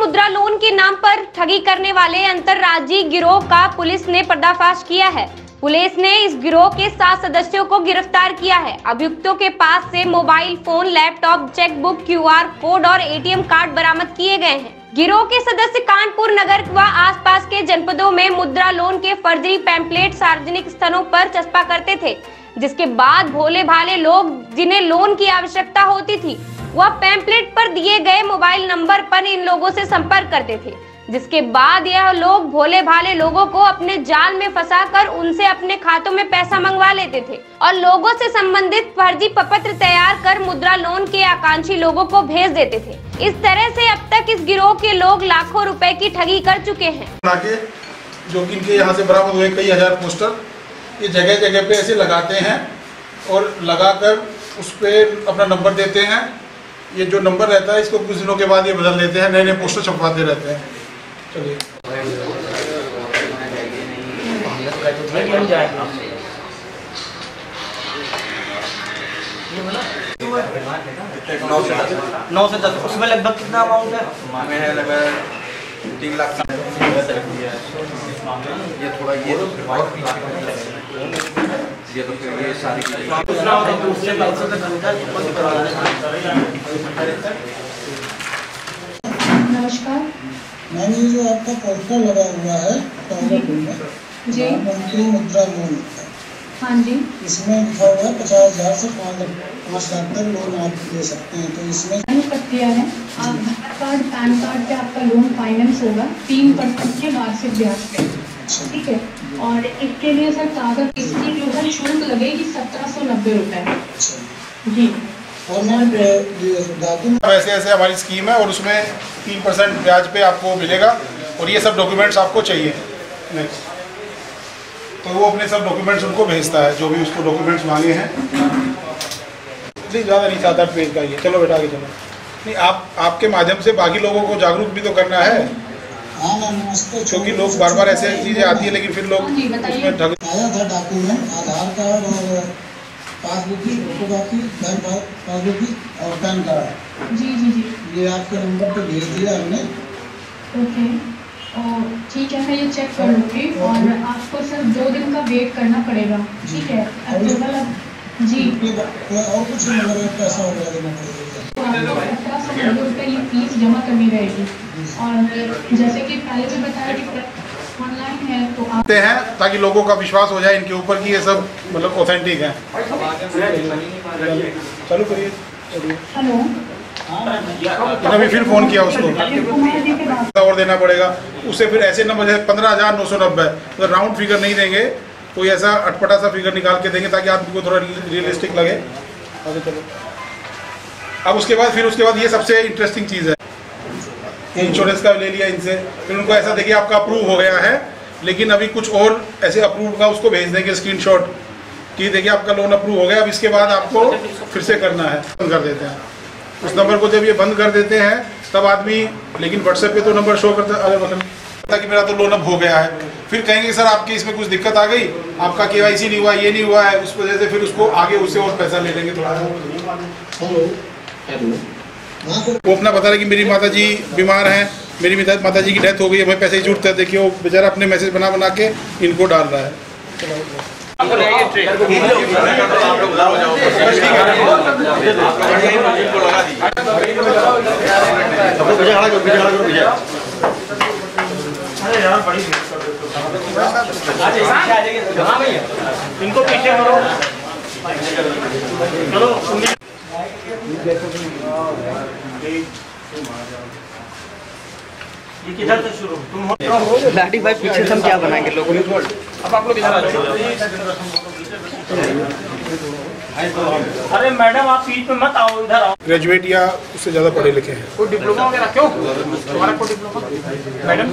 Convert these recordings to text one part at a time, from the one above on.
मुद्रा लोन के नाम पर ठगी करने वाले अंतर्राज्यीय गिरोह का पुलिस ने पर्दाफाश किया है। पुलिस ने इस गिरोह के 7 सदस्यों को गिरफ्तार किया है। अभियुक्तों के पास से mobile phone, laptop, chequebook, QR code और ATM कार्ड बरामद किए गए हैं। गिरोह के सदस्य कानपुर नगर व आसपास के जनपदों में मुद्रा लोन के फर्जी पैम्पलेट सार्वजनिक स्थलों पर चस्पा करते थे, जिसके बाद भोले भाले लोग जिन्हें लोन की आवश्यकता होती थी वह पैम्पलेट पर दिए गए मोबाइल नंबर पर इन लोगों से संपर्क करते थे, जिसके बाद यह लोग भोले भाले लोगों को अपने जाल में फंसाकर उनसे अपने खातों में पैसा मंगवा लेते थे और लोगों से संबंधित फर्जी प्रपत्र तैयार कर मुद्रा लोन के आकांक्षी लोगों को भेज देते थे। इस तरह से अब तक इस गिरोह के लोग लाखों रुपए की ठगी कर चुके हैं। जो कि इनके यहाँ से बरामद हुए कई हजार पोस्टर ये जगह जगह पे ऐसे लगाते हैं और लगाकर उस पर अपना नंबर देते हैं। ये जो नंबर रहता है इसको कुछ दिनों के बाद ये बदल देते हैं, नए नए पोस्टर छपवाते रहते हैं। चलिए नौ से 10 उसमें लगभग कितना अमाउंट है? लगभग 3 लाख। ये थोड़ा ये तो फिर ये सारी नमस्कार मैंने जो आपका पोस्टर लगा हुआ है जी प्रधानमंत्री मुद्रा लोन, हाँ जी, इसमें लिखा हुआ है 50,000 से 5 लाख तक लोन आप ले सकते हैं। तो इसमें प्रक्रिया है, आधार कार्ड, पैन कार्ड पे आपका लोन फाइनेंस होगा 3% के वार्षिक ब्याज पे, ठीक है। और इसके लिए सर कागज इसकी जो है शुल्क लगेगी 1790 रुपए जी। और मैं डॉक्यूमेंट ऐसे ऐसे हमारी स्कीम है और उसमें 3% ब्याज पे आपको मिलेगा और ये सब डॉक्यूमेंट्स आपको चाहिए। नेक्स्ट तो वो अपने सब डॉक्यूमेंट्स उनको भेजता है, जो भी उसको डॉक्यूमेंट्स मांगे हैं। नहीं ज़्यादा नहीं, 7-8 पेज का ये। चलो बेटा आगे चलो। नहीं आपके माध्यम से बाकी लोगों को जागरूक भी तो करना है, क्योंकि लोग बार बार ऐसे चीज़ें आती है लेकिन फिर लोग उसमें ठग। आया था डॉक्यूमेंट, आधार कार्ड और पासबुक की फोटोकॉपी, बैंक पासबुक और पैन कार्ड। जी जी जी, ये आपके नंबर पे भेज दिया हमने। ओके, ठीक है, मैं ये चेक कर लूँगी और आपको सर 2 दिन का वेट करना पड़ेगा, ठीक है। जी और कुछ मतलब पैसा वगैरह देना पड़ेगा। 1790 रुपये की फीस जमा करनी रहेगी और जैसे कि पहले भी बताया कि ऑनलाइन है तो आप हैं ताकि लोगों का विश्वास हो जाए इनके ऊपर कि ये सब मतलब ऑथेंटिक है। चालू करिए। हेलो, अभी फिर फोन किया उसको और देना पड़ेगा उससे, फिर ऐसे नंबर जैसे 15,990 तो राउंड फिगर नहीं देंगे, कोई ऐसा अटपटा सा फिगर निकाल के देंगे ताकि आपको थोड़ा रियलिस्टिक लगे। आगे चलो। अब उसके बाद ये सबसे इंटरेस्टिंग चीज़ है, इंश्योरेंस का ले लिया इनसे, फिर उनको ऐसा देखिए आपका अप्रूव हो गया है, लेकिन अभी कुछ और ऐसे अप्रूव का उसको भेज देंगे स्क्रीनशॉट कि देखिए आपका लोन अप्रूव हो गया, अब इसके बाद आपको फिर से करना है। बंद कर देते हैं उस नंबर को। जब ये बंद कर देते हैं तब आदमी, लेकिन व्हाट्सएप पे तो नंबर शो करता कि मेरा तो लोन अब हो गया है। फिर कहेंगे सर आपकी इसमें कुछ दिक्कत आ गई, आपका KYC नहीं हुआ, ये नहीं हुआ है, उस वजह से फिर उसको आगे उससे और पैसा ले लेंगे थोड़ा। वो अपना बता रहे कि मेरी माता जी बीमार हैं, मेरी माता जी की डेथ हो गई है, हमें पैसे की जरूरत है। देखिए वो बेचारा अपने मैसेज बना के इनको डाल रहा है। इनको पीछे करो। चलो ये किधर से शुरू तुम हो लाठी भाई पीछे से हम क्या बनाएंगे लोगों ने। अब आप लोग इधर आ जाओ। अरे मैडम आप बीच में मत आओ, इधर आओ। ग्रेजुएट या उससे ज़्यादा पढ़े लिखे हैं। कोई डिप्लोमा वगैरह क्यों तुम्हारा कोई डिप्लोमा? मैडम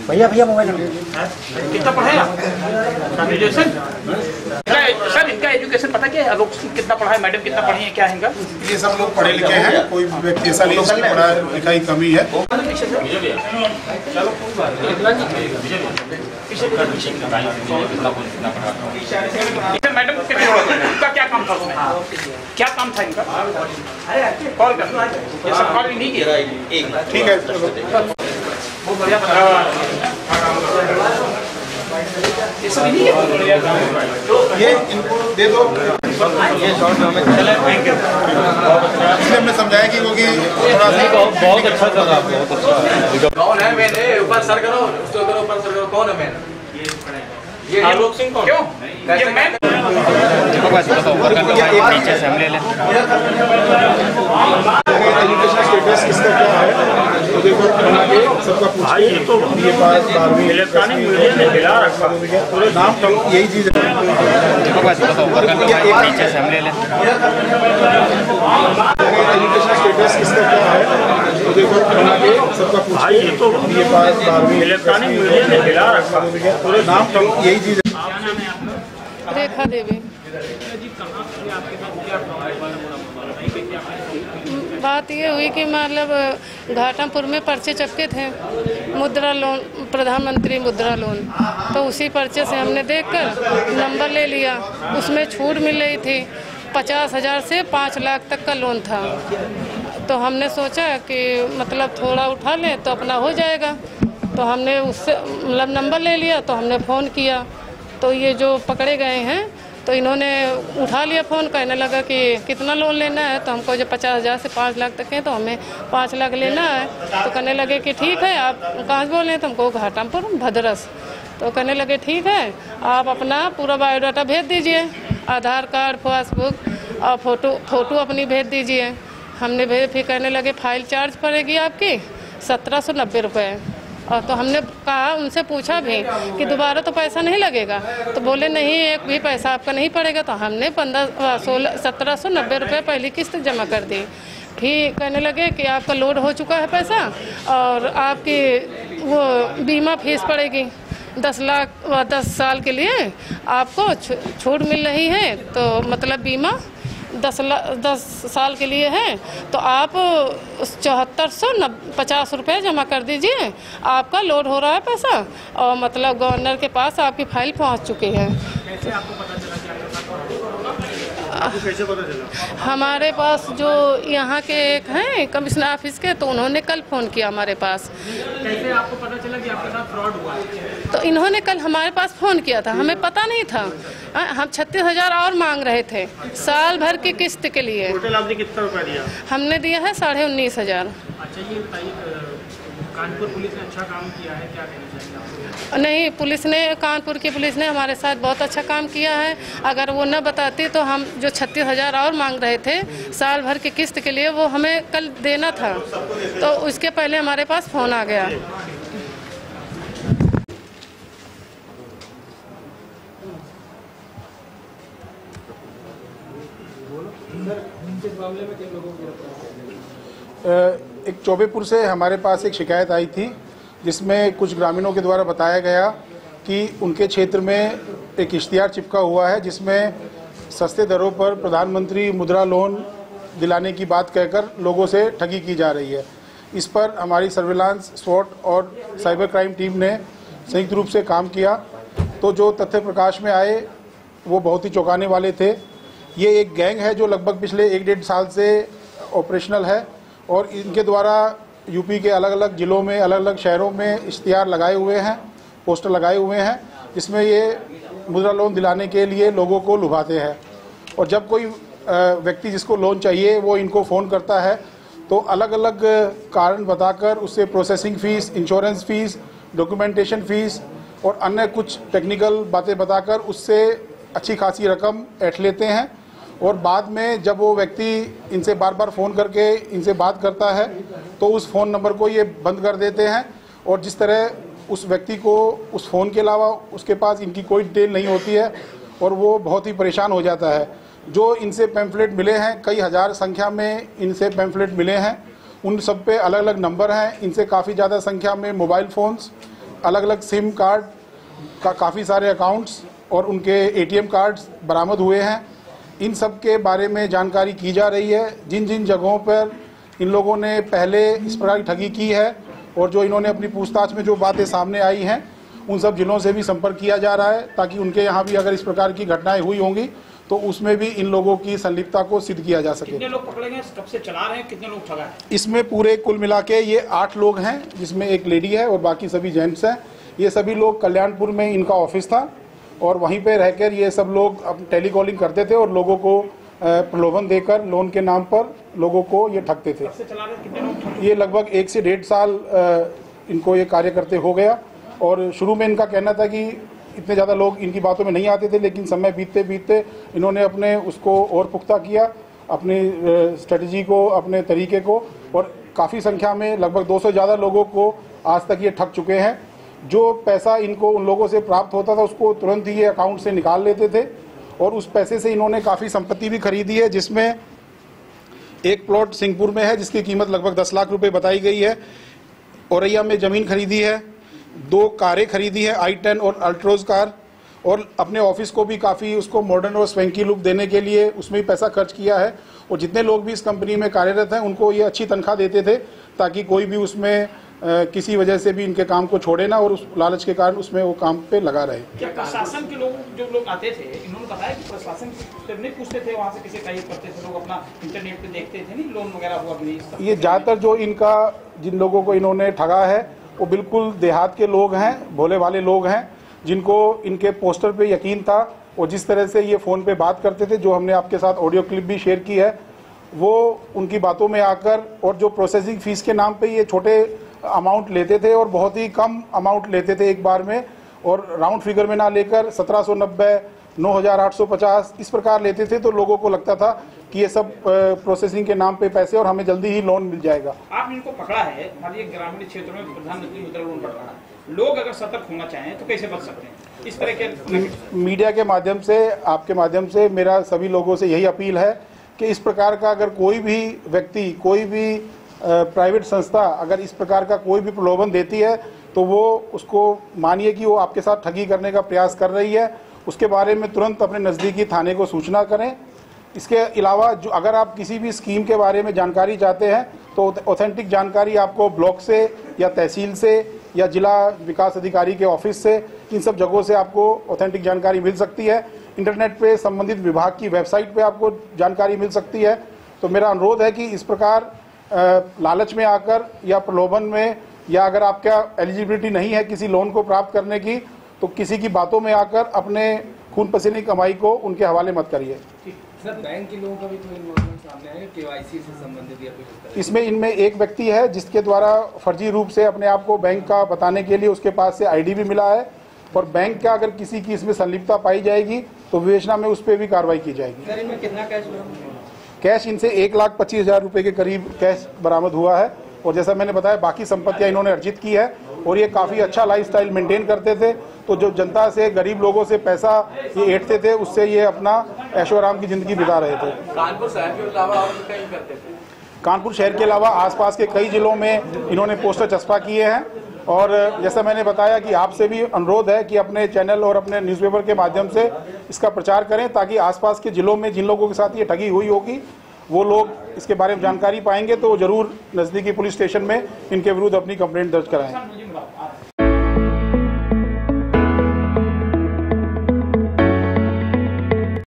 भैया मोबाइल कितना पढ़े आप? ग्रेजुएशन? सर इनका एजुकेशन पता क्या है? लोग कितना पढ़ा है, मैडम कितना पढ़ी है, क्या है इनका? ये सब लोग पढ़े लिखे हैं, कोई व्यक्ति ऐसा नहीं जिसकी पढ़ाई लिखाई कमी है। चलो मैडम उनका क्या काम था उसमें, क्या काम था इनका? कॉल कर, ये सब कॉल नहीं किया। ठीक है, ये सब नहीं है, ये इनको दे दो। इसलिए हमने समझाया कि क्योंकि थोड़ा सा बहुत अच्छा कर रहा है, बहुत अच्छा। कौन है मैंने ऊपर सर करो, उसको करो ऊपर सर करो, कौन है मैंने? ये आलोक सिंह कौन? क्यों? ये मैं पीछे से हम ले लें। एजुकेशन स्टेटस किसका क्या है तो देखो सबका पूछिए। ये बात इलेक्ट्रॉनिक मीडिया ने हिला रखा पूरे नाम यही चीज़ है। पीछे से हम ले लें। एजुकेशन स्टेटस किसका क्या है तो देखो सबका पूछिए। ये बात इलेक्ट्रॉनिक मीडिया ने हिला रखा पूरे नाम यही चीज़ है। रेखा देवी। बात ये हुई कि मतलब घाटापुर में पर्चे चपके थे, मुद्रा लोन, प्रधानमंत्री मुद्रा लोन, तो उसी पर्चे से हमने देखकर नंबर ले लिया। उसमें छूट मिल रही थी, 50,000 से 5 लाख तक का लोन था। तो हमने सोचा कि मतलब थोड़ा उठा लें तो अपना हो जाएगा। तो हमने उससे मतलब नंबर ले लिया, तो हमने फ़ोन किया। तो ये जो पकड़े गए हैं तो इन्होंने उठा लिया फ़ोन, कहने लगा कि कितना लोन लेना है। तो हमको जो 50,000 से 5 लाख तक है, तो हमें 5 लाख लेना है। तो कहने लगे कि ठीक है, आप कहाँ से बोल रहे हैं? तो हमको घाटापुर भद्रस। तो कहने लगे ठीक है, आप अपना पूरा बायोडाटा भेज दीजिए, आधार कार्ड, पासबुक और फ़ोटो अपनी भेज दीजिए। हमने भेज, फिर कहने लगे फ़ाइल चार्ज पड़ेगी आपकी 1790 रुपये। और तो हमने कहा, उनसे पूछा भी कि दोबारा तो पैसा नहीं लगेगा? तो बोले नहीं, एक भी पैसा आपका नहीं पड़ेगा। तो हमने 1790 रुपये पहली किस्त जमा कर दी। फिर कहने लगे कि आपका लोड हो चुका है पैसा और आपकी वो बीमा फीस पड़ेगी 10 साल के लिए आपको छूट मिल रही है। तो मतलब बीमा 10 साल के लिए है, तो आप 7450 रुपये जमा कर दीजिए, आपका लोड हो रहा है पैसा और मतलब गवर्नर के पास आपकी फाइल पहुंच चुकी है। कैसे आपको पता चला कि आपको कैसे पता चला? हमारे पास जो यहाँ के एक हैं कमिश्नर ऑफिस के, तो उन्होंने कल फ़ोन किया हमारे पास। कैसे आपको पता चला कि आपके साथ फ्रॉड हुआ? तो इन्होंने कल हमारे पास फ़ोन किया था, हमें पता नहीं था। हम 36,000 और मांग रहे थे साल भर की किस्त के लिए। टोटल आपने कितना रुपया दिया? हमने दिया है 19,500। अच्छा, ये बताइए, कानपुर पुलिस ने अच्छा काम किया है, क्या कहना चाहिए आपको? नहीं, पुलिस ने, कानपुर की पुलिस ने हमारे साथ बहुत अच्छा काम किया है। अगर वो न बताती तो हम जो 36,000 और मांग रहे थे साल भर की किस्त के लिए, वो हमें कल देना था। तो उसके पहले हमारे पास फ़ोन आ गया। एक चौबेपुर से हमारे पास एक शिकायत आई थी, जिसमें कुछ ग्रामीणों के द्वारा बताया गया कि उनके क्षेत्र में एक इश्तिहार चिपका हुआ है, जिसमें सस्ते दरों पर प्रधानमंत्री मुद्रा लोन दिलाने की बात कहकर लोगों से ठगी की जा रही है। इस पर हमारी सर्विलांस, स्वॉट और साइबर क्राइम टीम ने संयुक्त रूप से काम किया। तो जो तथ्य प्रकाश में आए वो बहुत ही चौंकाने वाले थे। ये एक गैंग है जो लगभग पिछले 1-1.5 साल से ऑपरेशनल है और इनके द्वारा यूपी के अलग अलग ज़िलों में, अलग अलग शहरों में इश्तिहार लगाए हुए हैं, पोस्टर लगाए हुए हैं, जिसमें ये मुद्रा लोन दिलाने के लिए लोगों को लुभाते हैं। और जब कोई व्यक्ति जिसको लोन चाहिए वो इनको फ़ोन करता है तो अलग अलग कारण बताकर उससे processing fees, insurance fees, documentation fees और अन्य कुछ टेक्निकल बातें बताकर उससे अच्छी खासी रकम ऐंठ लेते हैं। और बाद में जब वो व्यक्ति इनसे बार बार फ़ोन करके इनसे बात करता है तो उस फ़ोन नंबर को ये बंद कर देते हैं। और जिस तरह उस व्यक्ति को उस फ़ोन के अलावा उसके पास इनकी कोई डिटेल नहीं होती है और वो बहुत ही परेशान हो जाता है। जो इनसे पैम्फलेट मिले हैं, कई हज़ार संख्या में इनसे पैम्फलेट मिले हैं, उन सब पे अलग अलग नंबर हैं। इनसे काफ़ी ज़्यादा संख्या में मोबाइल फ़ोन्स, अलग अलग सिम कार्ड का काफ़ी सारे अकाउंट्स और उनके ATM कार्ड्स बरामद हुए हैं। इन सब के बारे में जानकारी की जा रही है। जिन जिन जगहों पर इन लोगों ने पहले इस प्रकार की ठगी की है और जो इन्होंने अपनी पूछताछ में जो बातें सामने आई हैं उन सब जिलों से भी संपर्क किया जा रहा है ताकि उनके यहाँ भी अगर इस प्रकार की घटनाएं हुई होंगी तो उसमें भी इन लोगों की संलिप्तता को सिद्ध किया जा सके। कितने लोग पकड़े गए, कब से चला रहे हैं, कितने लोग ठगा है? इसमें पूरे कुल मिला के ये 8 लोग हैं, जिसमें एक लेडी है और बाकी सभी जेंट्स हैं। ये सभी लोग कल्याणपुर में इनका ऑफिस था और वहीं पे रहकर ये सब लोग अब टेलीकॉलिंग करते थे और लोगों को प्रलोभन देकर लोन के नाम पर लोगों को ये ठगते थे। ये लगभग 1 से 1.5 साल इनको ये कार्य करते हो गया और शुरू में इनका कहना था कि इतने ज़्यादा लोग इनकी बातों में नहीं आते थे, लेकिन समय बीतते बीतते इन्होंने अपने उसको और पुख्ता किया, अपनी स्ट्रेटजी को, अपने तरीके को, और काफ़ी संख्या में लगभग 200 से ज़्यादा लोगों को आज तक ये ठग चुके हैं। जो पैसा इनको उन लोगों से प्राप्त होता था उसको तुरंत ही ये अकाउंट से निकाल लेते थे और उस पैसे से इन्होंने काफ़ी संपत्ति भी खरीदी है, जिसमें एक प्लॉट सिंहपुर में है जिसकी कीमत लगभग 10 लाख रुपए बताई गई है। औरैया में ज़मीन खरीदी है, 2 कारें खरीदी है, i10 और अल्ट्रोज कार, और अपने ऑफिस को भी काफ़ी उसको मॉडर्न और स्वैंकी लुक देने के लिए उसमें भी पैसा खर्च किया है। और जितने लोग भी इस कंपनी में कार्यरत हैं उनको ये अच्छी तनख्वाह देते थे ताकि कोई भी उसमें किसी वजह से भी इनके काम को छोड़े ना और उस लालच के कारण उसमें वो काम पे लगा रहे। क्या प्रशासन के लोग जो लोग आते थे, इन्होंने बताया कि प्रशासन से नहीं पूछते थे, वहाँ से किसी का ये करते थे, लोग अपना इंटरनेट पे देखते थे, नहीं लोन वगैरह हुआ नहीं? ये ज़्यादातर जो इनका जिन लोगों को इन्होंने ठगा है वो बिल्कुल देहात के लोग हैं, भोले भाले लोग हैं, जिनको इनके पोस्टर पे यकीन था और जिस तरह से ये फ़ोन पे बात करते थे, जो हमने आपके साथ ऑडियो क्लिप भी शेयर की है, वो उनकी बातों में आकर और जो प्रोसेसिंग फ़ीस के नाम पे ये छोटे अमाउंट लेते थे और बहुत ही कम अमाउंट लेते थे एक बार में, और राउंड फिगर में ना लेकर 1790, 9850 इस प्रकार लेते थे, तो लोगों को लगता था कि ये सब प्रोसेसिंग के नाम पे पैसे और हमें जल्दी ही लोन मिल जाएगा। आपने इनको पकड़ा है, हमारे ग्रामीण क्षेत्रों में प्रधानमंत्री मुद्रा लोन पड़ रहा है, लोग अगर सतर्क होना चाहें तो कैसे बच सकते हैं इस तरह के? मीडिया के माध्यम से, आपके माध्यम से मेरा सभी लोगों से यही अपील है कि इस प्रकार का अगर कोई भी व्यक्ति, कोई भी प्राइवेट संस्था अगर इस प्रकार का कोई भी प्रलोभन देती है तो वो उसको मानिए कि वो आपके साथ ठगी करने का प्रयास कर रही है, उसके बारे में तुरंत अपने नज़दीकी थाने को सूचना करें। इसके अलावा जो अगर आप किसी भी स्कीम के बारे में जानकारी चाहते हैं तो ऑथेंटिक जानकारी आपको ब्लॉक से या तहसील से या जिला विकास अधिकारी के ऑफिस से, इन सब जगहों से आपको ऑथेंटिक जानकारी मिल सकती है। इंटरनेट पे संबंधित विभाग की वेबसाइट पे आपको जानकारी मिल सकती है। तो मेरा अनुरोध है कि इस प्रकार लालच में आकर या प्रलोभन में, या अगर आपका एलिजिबिलिटी नहीं है किसी लोन को प्राप्त करने की, तो किसी की बातों में आकर अपने खून पसीने की कमाई को उनके हवाले मत करिए। सर, बैंक के लोगों का भी कोई इन्वॉल्वमेंट सामने आया केवाईसी से संबंधित या कुछ? इसमें इनमें एक व्यक्ति है जिसके द्वारा फर्जी रूप से अपने आप को बैंक का बताने के लिए उसके पास से आईडी भी मिला है, और बैंक का अगर किसी की इसमें संलिप्तता पाई जाएगी तो विवेचना में उस पर भी कार्रवाई की जाएगी। सर, इनमें कितना कैश? कैश इनसे 1,25,000 रुपये के करीब कैश बरामद हुआ है, और जैसा मैंने बताया बाकी संपत्तियां इन्होंने अर्जित की है, और ये काफ़ी अच्छा लाइफस्टाइल मेंटेन करते थे। तो जो जनता से, गरीब लोगों से पैसा ये ऐंठते थे, उससे ये अपना ऐशो आराम की ज़िंदगी बिता रहे थे। कानपुर शहर के अलावा और कहीं करते थे? कानपुर शहर के अलावा आसपास के कई जिलों में इन्होंने पोस्टर चस्पा किए हैं, और जैसा मैंने बताया कि आपसे भी अनुरोध है कि अपने चैनल और अपने न्यूज़पेपर के माध्यम से इसका प्रचार करें, ताकि आसपास के जिलों में जिन लोगों के साथ ये ठगी हुई होगी वो लोग इसके बारे में जानकारी पाएंगे तो जरूर नज़दीकी पुलिस स्टेशन में इनके विरुद्ध अपनी कंप्लेंट दर्ज कराएं।